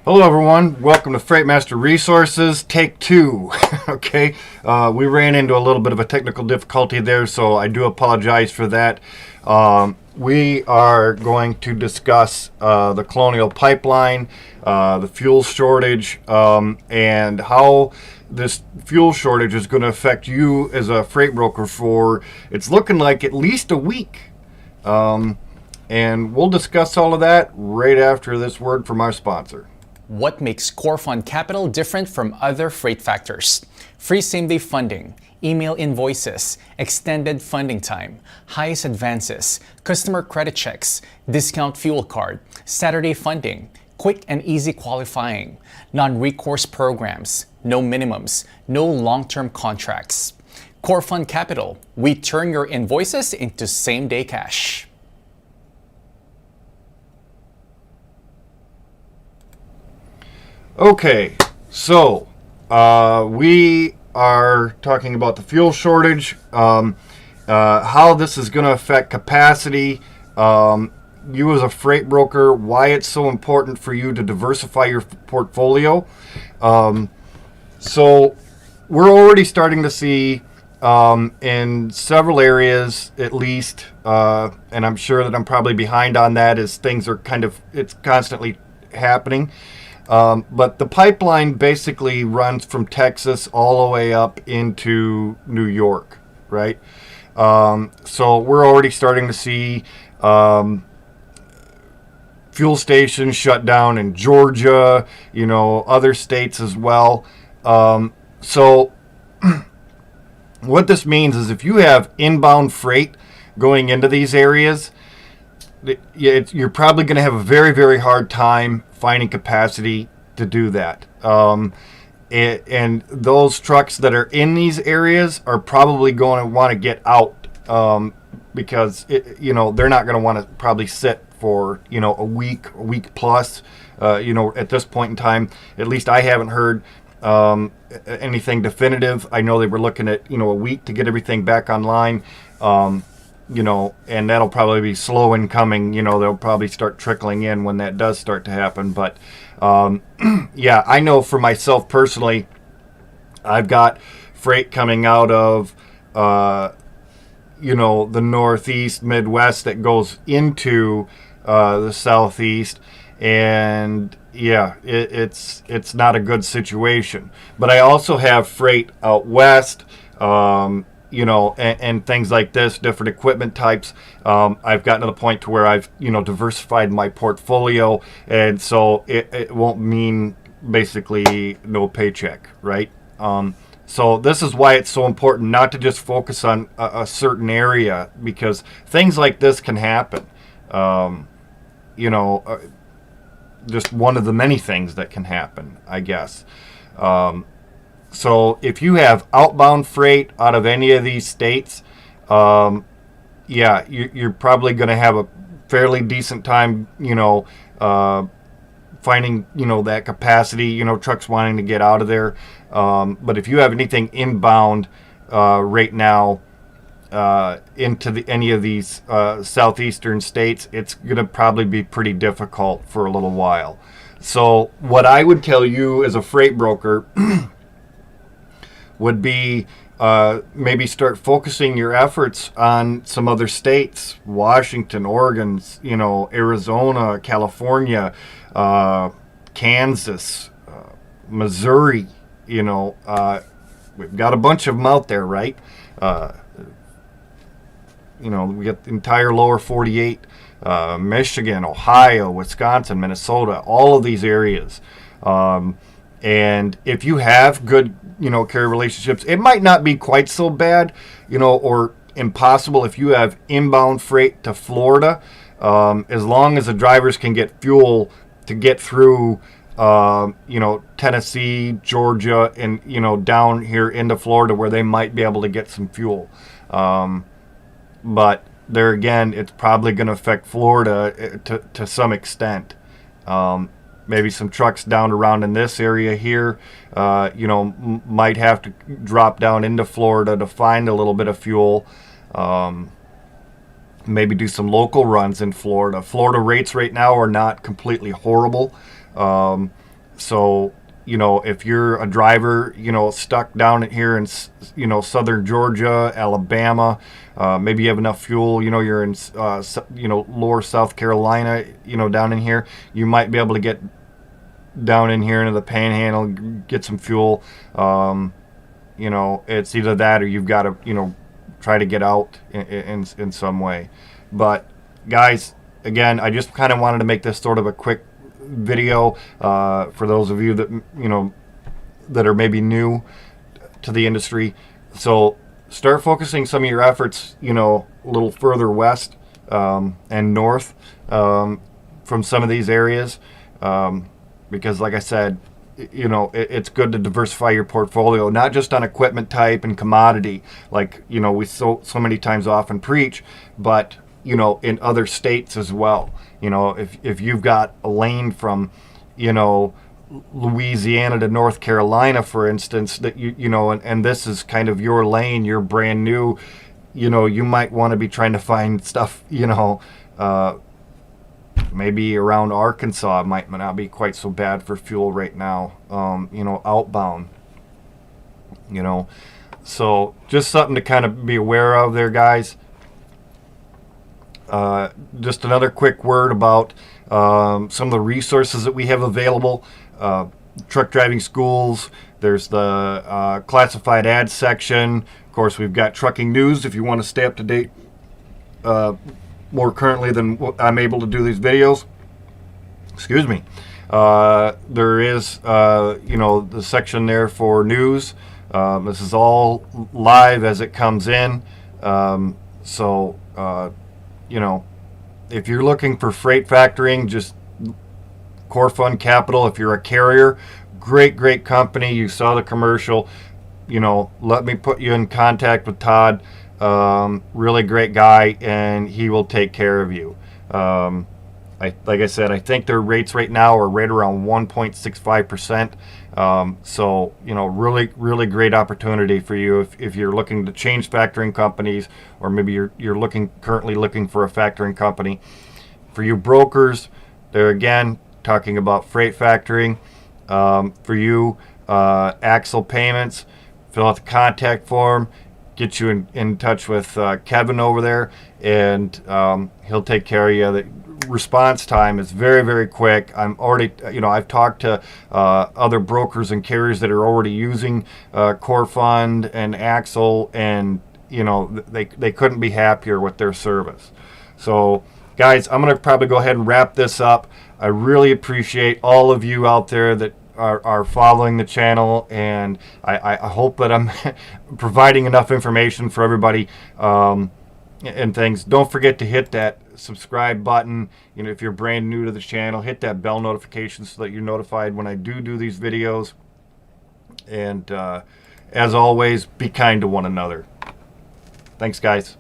Hello, everyone. Welcome to Freightmaster Resources, take two. Okay, we ran into a little bit of a technical difficulty there, so I do apologize for that. We are going to discuss the Colonial Pipeline, the fuel shortage, and how this fuel shortage is going to affect you as a freight broker for, it's looking like at least a week. And we'll discuss all of that right after this word from our sponsor. What makes Core Fund Capital different from other freight factors? Free same-day funding, email invoices, extended funding time, highest advances, customer credit checks, discount fuel card, Saturday funding, quick and easy qualifying, non-recourse programs, no minimums, no long-term contracts. Core Fund Capital, we turn your invoices into same-day cash. Okay, so we are talking about the fuel shortage, how this is going to affect capacity, you as a freight broker, why it's so important for you to diversify your portfolio. So we're already starting to see in several areas, at least, and I'm sure that I'm probably behind on that as things are it's constantly happening. But the pipeline basically runs from Texas all the way up into New York, right? So we're already starting to see fuel stations shut down in Georgia, other states as well. So what this means is if you have inbound freight going into these areas, you're probably going to have a very, very hard time finding capacity to do that. And those trucks that are in these areas are probably going to want to get out because they're not going to want to probably sit for a week plus. At this point in time, at least I haven't heard anything definitive. I know they were looking at a week to get everything back online. And that'll probably be slow in coming. They'll probably start trickling in when that does start to happen. But yeah, I know for myself personally, I've got freight coming out of the Northeast, Midwest that goes into the Southeast, and yeah, it's not a good situation. But I also have freight out west. And things like this, different equipment types. I've gotten to the point to where I've, diversified my portfolio, and so it won't mean basically no paycheck, right? So this is why it's so important not to just focus on a certain area, because things like this can happen. Just one of the many things that can happen, I guess. So if you have outbound freight out of any of these states, you're probably going to have a fairly decent time, finding, that capacity, trucks wanting to get out of there. But if you have anything inbound right now into any of these southeastern states, it's going to probably be pretty difficult for a little while. So what I would tell you as a freight broker would be maybe start focusing your efforts on some other states, Washington, Oregon, Arizona, California, Kansas, Missouri. We've got a bunch of them out there, right? We got the entire lower 48, Michigan, Ohio, Wisconsin, Minnesota, all of these areas. And if you have good, carrier relationships, it might not be quite so bad, or impossible if you have inbound freight to Florida, as long as the drivers can get fuel to get through, Tennessee, Georgia, and, down here into Florida where they might be able to get some fuel. But there again, it's probably going to affect Florida to some extent. Maybe some trucks down around in this area here, might have to drop down into Florida to find a little bit of fuel. Maybe do some local runs in Florida. Florida rates right now are not completely horrible. So, you know, if you're a driver, you know, stuck down here in, you know, southern Georgia, Alabama, maybe you have enough fuel, you know, you're in, you know, lower South Carolina, you know, down in here, you might be able to get down in here into the Panhandle, get some fuel. You know, it's either that or you've got to, you know, try to get out in some way. But guys, again, I just kind of wanted to make this sort of a quick video for those of you that, you know, that are maybe new to the industry. So start focusing some of your efforts, you know, a little further west and north from some of these areas, because like I said, you know, it's good to diversify your portfolio, not just on equipment type and commodity, like, you know, we so many times often preach, but, you know, in other states as well. You know, if you've got a lane from, you know, Louisiana to North Carolina, for instance, that you know, and this is kind of your lane, you're brand new, you know, you might want to be trying to find stuff, you know, maybe around Arkansas might not be quite so bad for fuel right now, you know, outbound, you know. So just something to kind of be aware of there, guys. Just another quick word about some of the resources that we have available. Truck driving schools, there's the classified ads section. Of course, we've got trucking news if you want to stay up to date more currently than what I'm able to do these videos. Excuse me. There is, you know, the section there for news. This is all live as it comes in. So, you know, if you're looking for freight factoring, just Corfund Capital. If you're a carrier, great company. You saw the commercial. You know, let me put you in contact with Todd. Really great guy, and he will take care of you. Like I said, I think their rates right now are right around 1.65%. So, you know, really great opportunity for you if you're looking to change factoring companies, or maybe you're currently looking for a factoring company. For you brokers, they're again talking about freight factoring. For you, Axle Payments, fill out the contact form, get you in touch with Kevin over there, and he'll take care of you. The response time is very quick. I'm already, you know, I've talked to other brokers and carriers that are already using Corfund and Axle, and you know, they couldn't be happier with their service. So guys, I'm going to probably go ahead and wrap this up. I really appreciate all of you out there that are following the channel, and I hope that I'm providing enough information for everybody and things. Don't forget to hit that subscribe button. You know, if you're brand new to the channel, hit that bell notification so that you're notified when I do these videos. And as always, be kind to one another. Thanks, guys.